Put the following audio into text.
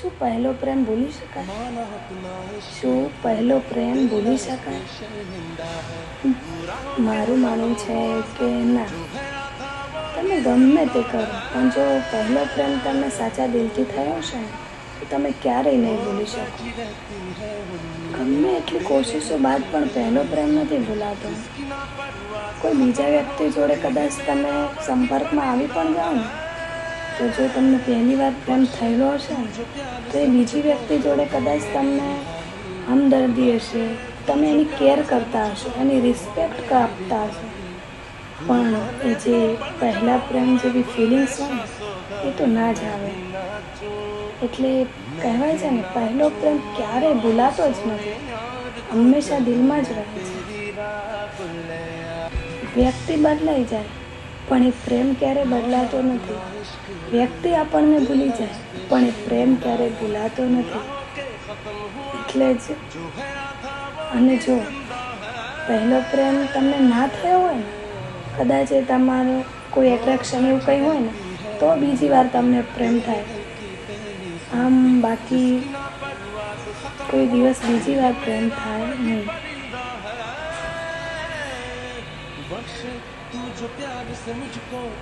શું પહેલો પ્રેમ ભૂલી શકાય? શું પહેલો પ્રેમ ભૂલી શકાય? મારું માનવું છે કે ના, તમે ગમે તે કરો પણ જો પહેલો પ્રેમ તમને સાચા દિલથી થયો છે ને તો તમે ક્યારેય નહીં ભૂલી શકો. ગમે એટલી કોશિશો બાદ પણ પહેલો પ્રેમ નથી ભૂલાતો. કોઈ બીજા વ્યક્તિ જોડે કદાચ તમે સંપર્કમાં આવી પણ જાઓ ને તો જો તમને પહેલી વાર પ્રેમ થયેલો હશે ને તો એ બીજી વ્યક્તિ જોડે કદાચ તમને હમદર્દી હશે, તમે એની કેર કરતા હશો, એની રિસ્પેક્ટ આપતા હશો, પણ એ જે પહેલા પ્રેમ જેવી ફિલિંગ્સ હોય ને એ તો ના જ આવે. એટલે કહેવાય છે ને, પહેલો પ્રેમ ક્યારેય ભૂલાતો જ નથી, હંમેશા દિલમાં જ રહે છે. વ્યક્તિ બદલાઈ જાય પણ એ પ્રેમ ક્યારેય બદલાતો નથી. વ્યક્તિ આપણને ભૂલી જાય પણ એ પ્રેમ ક્યારેય ભૂલાતો નથી. એટલે જ અને જો પહેલો પ્રેમ તમને ના થયો હોય ને, કદાચ એ તમારો કોઈ એટ્રેક્શન એવું કંઈ હોય ને તો બીજી વાર તમને પ્રેમ થાય. આમ બાકી કોઈ દિવસ બીજી વાર પ્રેમ થાય નહીં.